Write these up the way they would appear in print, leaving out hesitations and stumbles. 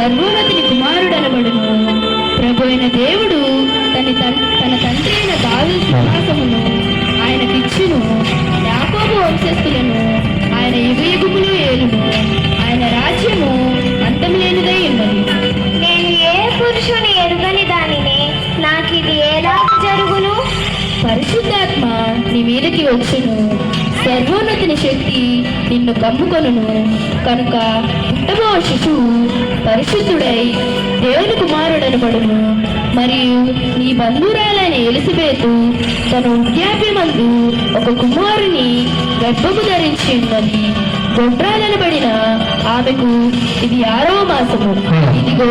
సర్వోన్నతుని కుమారుడనబడును. ప్రభు అయిన దేవుడు తన తండ్రి అయిన దావీదు సింహాసనమును ఆయనకిచ్చును. యాకోబు వంశస్థులను ఆయన యుగయుగములు ఏలును. ఆయన రాజ్యము అంతం లేనిదై ఉన్నది. నేను ఏ పురుషుని ఎరుగని దానిని, నాకిది ఎలాగ జరుగును? పరిశుద్ధాత్మ నీ మీదకి వచ్చును. సర్వోన్నతిని శక్తి నిన్ను కమ్ముకొనును. కనుక పుట్టబో శిశువు పరిశుద్ధుడై దేవుని కుమారుడనబడును. మరియు నీ బంధువురాలైన ఎలిజబెతు తన వృద్ధాప్యమందు ఒక కుమారుని గర్భము ధరించి ఉన్నది. గొడ్రాలనబడిన ఆమెకు ఇది 6వ మాసము. ఇదిగో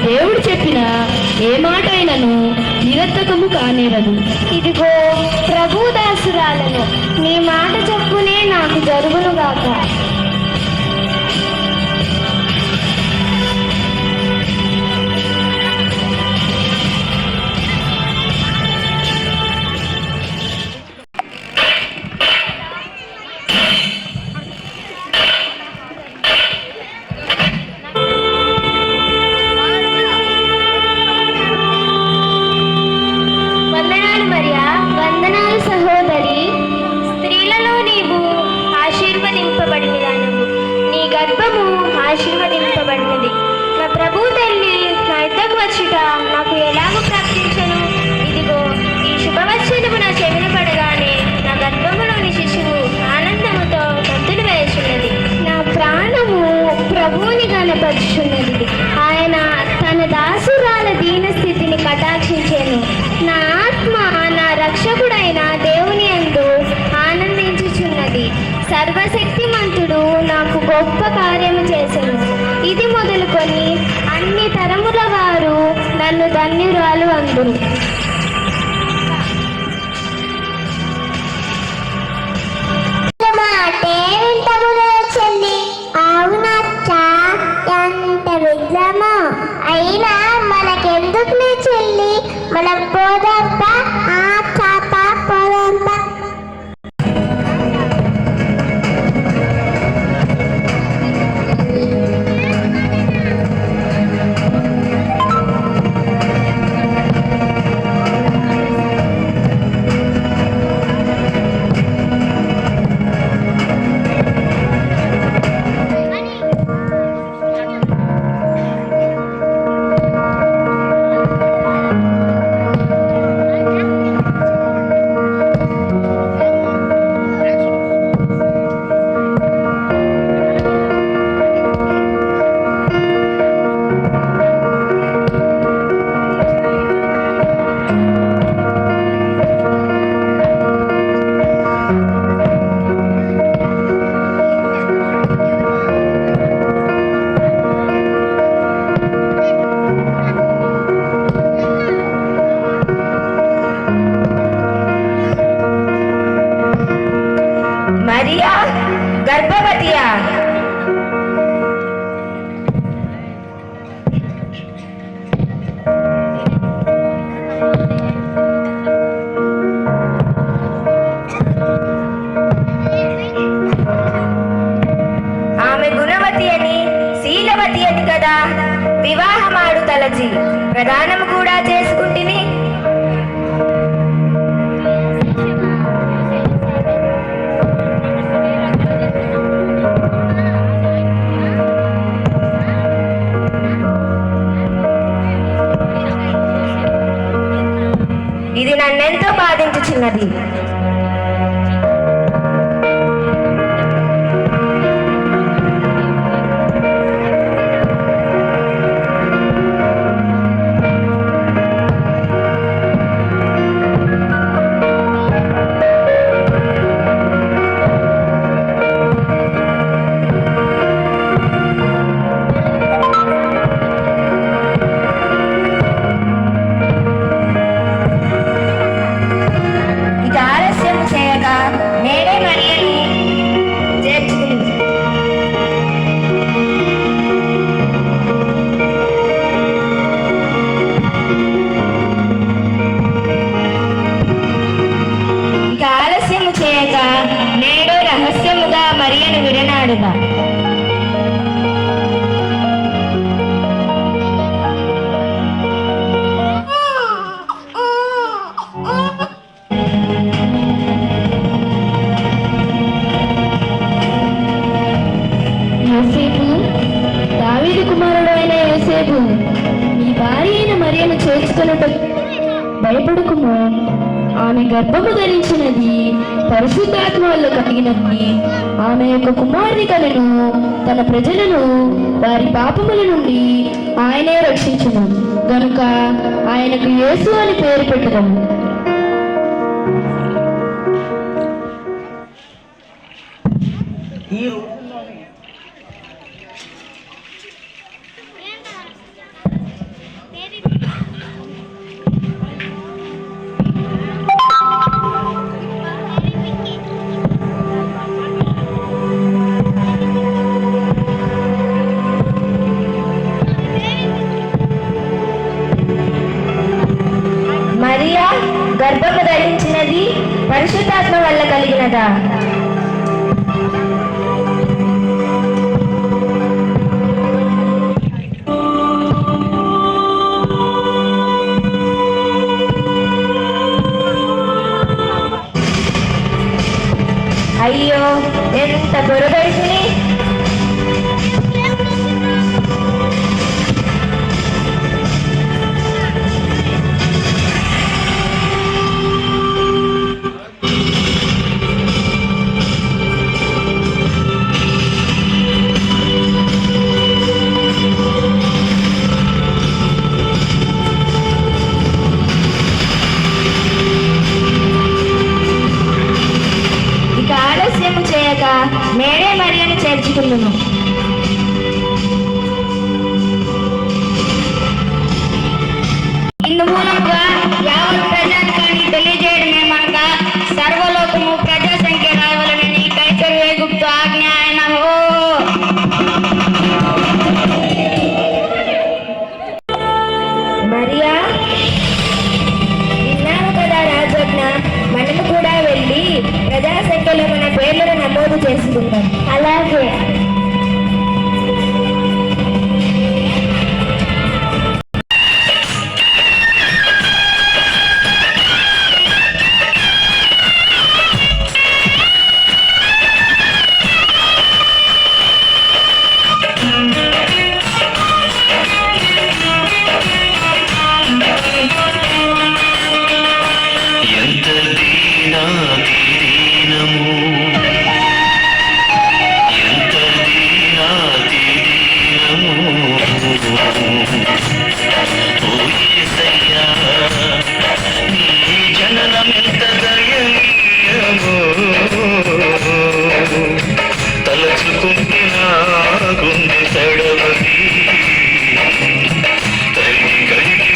దేవుడు చెప్పిన ఏ మాట అయినను నిరర్థకము కానేరదు. ఇదిగో ప్రభు దాసురాలను, నీ మాట చొప్పునే నాకు జరుగునుగాక. ఆశీర్వదింపబడినది. నా ప్రభు తల్లి నా యుద్ధకు వచ్చుట నాకు ఎలాగో ప్రాప్తించను? ఇదిగో ఈ శుభవచనము నా చెవిన పడగానే నా గర్భములోని శిశువు ఆనందముతో గంతులు వేస్తున్నది. నా ప్రాణము ప్రభువుని గణపరుచున్నది. ఆయన తన దాసురాల దీన స్థితిని కటాక్షించెను. నా ఆత్మ నా రక్షకుడైన దేవుని యందు ఆనందించుచున్నది. సర్వశక్తిమంతుడు నాకు గొప్ప కార్యము చేసెను. ఇది మొదలుకొని అన్ని తరముల వారు నన్ను ధన్యురాలు అందురు. అయినా మనకెందుకులే చెల్లి, మనం పోదాంపా, ఆ చాప పోదాంపా. మరియా గర్భవతియా? ఆమె గుణవతి అని శీలవతి అని కదా వివాహమాడు తలచి ప్రదానము కూడా చేసుకుంటిని. ఇది నన్నెంతో బాధించుచున్నది. మరియను విడనాడుగా. కనుట భయపడకుము. ఆమె గర్భము ధరించినది పరిశుద్ధాత్మ వల్ల కలిగినది. ఆమె యొక్క కుమారుని కలను. తన ప్రజలను వారి పాపముల నుండి ఆయనే రక్షించును గనుక ఆయనకు యేసు అని పేరు పెట్టదము. మరియా గర్భము ధరించినది పరిశుద్ధాత్మ వల్ల కలిగినదా? అయ్యో ఎంత గొరబడిసిని! నేనే మరియను చేర్చుకుందును. ఇందు మూలంగా యావత్ ప్రజానికాన్ని తెలియజేయడమేమనక సర్వలోకము ప్రజా సంఖ్య రావాలని కైసరు ఐగుప్తు ఆజ్ఞ అయినహో. మరియా విన్నాము కదా రాజజ్ఞ. మనము కూడా వెళ్ళి ప్రజా సంఖ్యలో మన పేర్లను నమోదు చేసుకుందాం. అలాగే. తలచుకుంటే నా గుండె తడవది, తల్లి కడిగి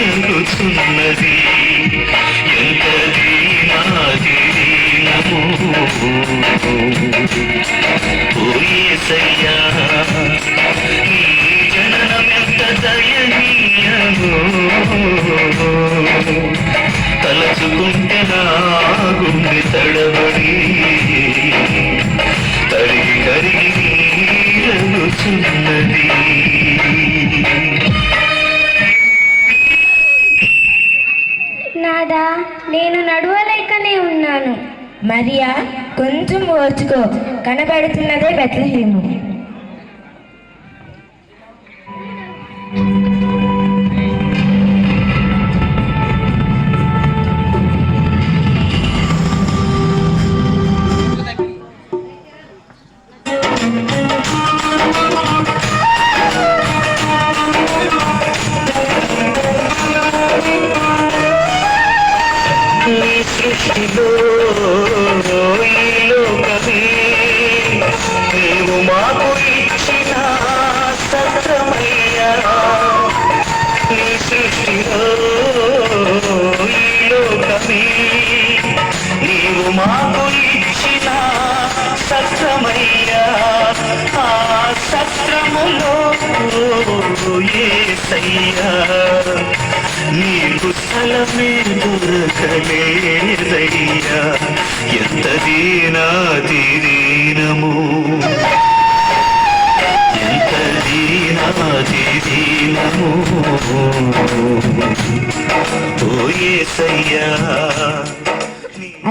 ఎరుగుతున్నది. ఎంత దీనాది దీనము ఓ యేసయ్యా, నీ జననమెంత దయనీయము. తలచుకుంటే నా గుండె తడబడి తరిగి కరిగి నీరగుచున్నది. నాదా, నేను నడవలేకనే ఉన్నాను. మరియా కొంచెం ఓర్చుకో, కనబడుతున్నదే బెత్లెహేము. సృష్టిలో ఈ లోకమే నీవు మాకు ఇచ్చిన సత్రమయ్యా. నీ సృష్టిలో ఈ లోకమే నీవు మాకు ఇచ్చిన సత్రమయ్యా. ఆ సత్రములో యేసయ్యా నీకు స్థలమే దొరకలేదయ్యా. ఎంత దీనాతి దీనము, ఎంత దీనాతి దీనము ఓ యేసయ్యా.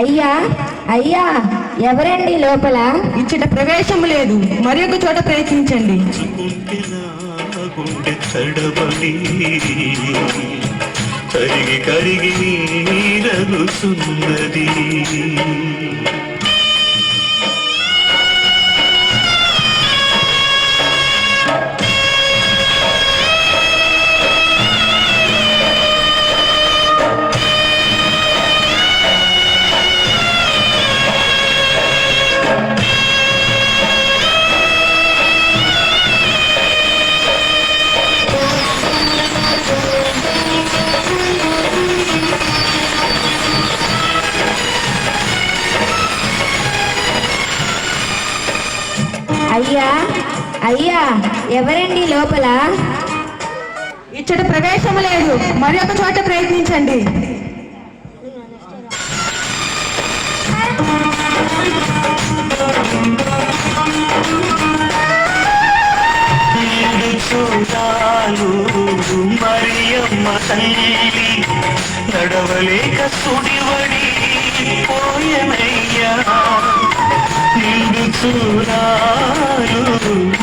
అయ్యా అయ్యా, ఎవరండి లోపల? ఇచ్చట ప్రవేశం లేదు, మరి ఒక చోట ప్రయత్నించండి. గుండె తడబడి కరిగి కరిగి నీరగుతున్నది. అయ్యా అయ్యా ఎవరండి లోపల? ఇచ్చట ప్రవేశం లేదు, మరి ఒక చోట ప్రయత్నించండి. చూడాలు మరియమ్మ తల్లి నడవలేక సుడివడి పోయనయ్యా. నిండు చూడాలు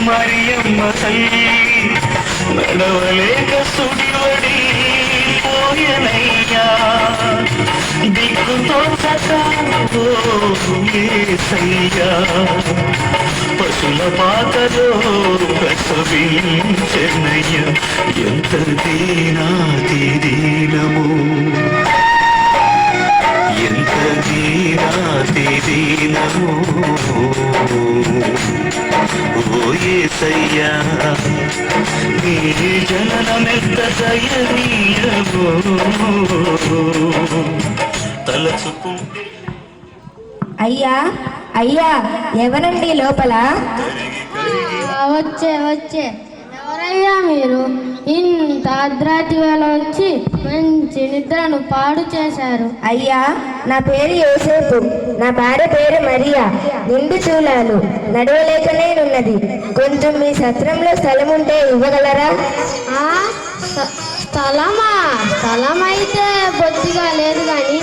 మరియమ్మ తల్లి నడవలేక సుడివడి పోయనయ్యా. దిక్కుతో సయ్యా పశుల పాకలో ప్రసవించెనయ్య. ఎంత దీనాతి దీనము, ఎంత దీనాతి దీనము. ఓ యేసయ్యా నీ జననమెత్త దయనీయమో తలచుకుంటే. అయ్యా అయ్యా ఎవరండి లోపల? వచ్చే ఎవరయ్యా మీరు? ఇంత అర్ధరాత్రి వేళ వచ్చి మంచి నిద్రను పాడు చేశారు. అయ్యా నా పేరు యోసేపు, నా భార్య పేరు మరియా. నిండు చూలాలు నడవలేకనేనున్నది. కొంచెం మీ సత్రంలో స్థలం ఉంటే ఇవ్వగలరా? స్థలం అయితే బొత్తిగా లేదు, కానీ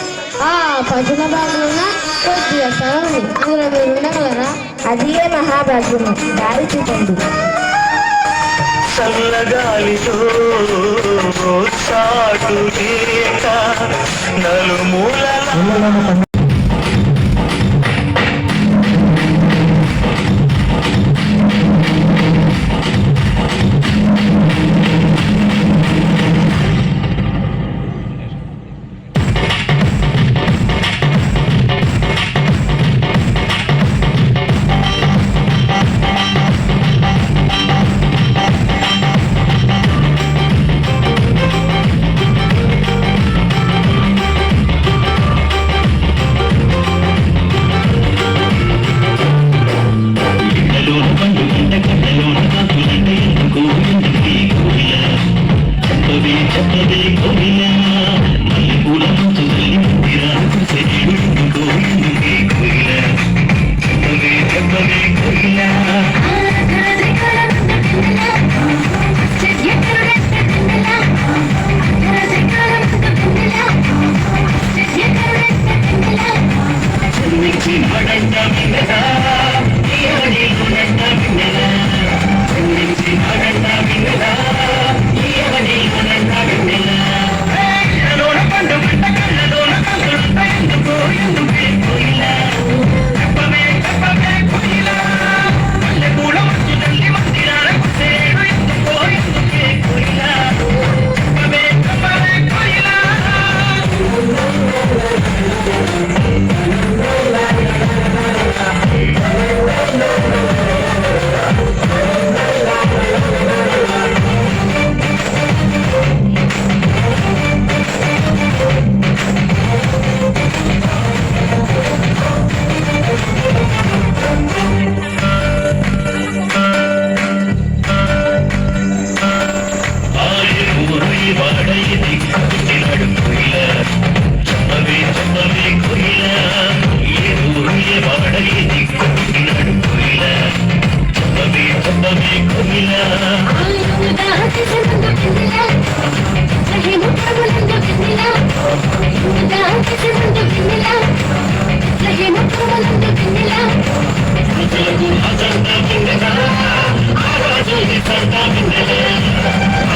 ఆ పశుల భాగంలో కొద్దిగా స్థలం ఉంది. అందులో మీరు ఉండగలరా? అదియే మహాభాగ్యము. దారి చూపండి. చల్లగాలితో చాటు లేక నలుమూలల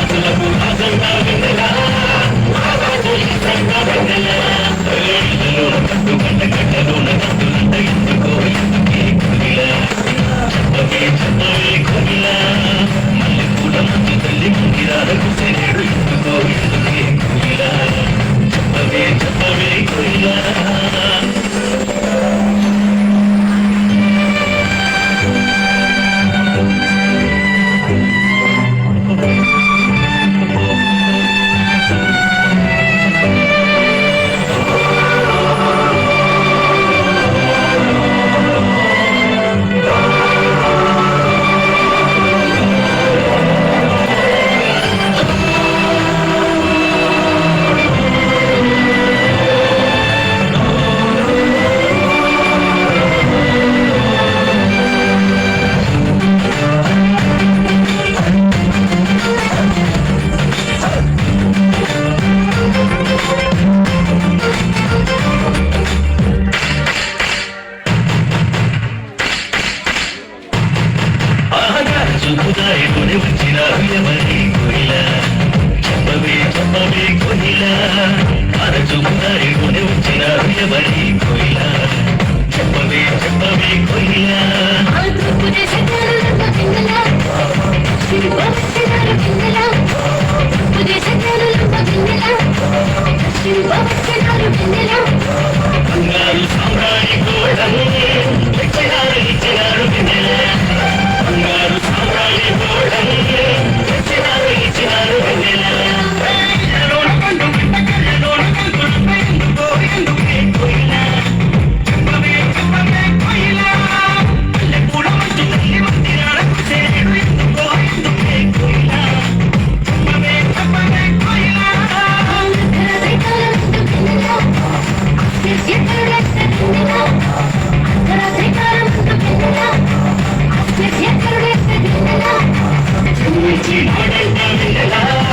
అసలకు అసలు చెప్పవే కోయిల మల్లె పూల మంచు తల్లి మందిరాలకు సేనేడు ఎందుకో ఎందుకే కోయిల చెప్పవే చెప్పవే కోయిల చూపుదారిలోనే వచ్చినారు ఎవరి కోయిల చెప్పవే చెప్పవే కోయిల చూపుదారిలోనే వచ్చినారు ఎవరి కోయిల చెప్పవే చెప్పవే కోయిల బంగారు సామ్రాణి కోడలు ఇచ్చినారు ఇచ్చినారు వెన్నెల బంగారు సామ్రాణి కోడలు ఇచ్చినారు ఇచ్చినారు వెన్నెల ఎక్కడుంటే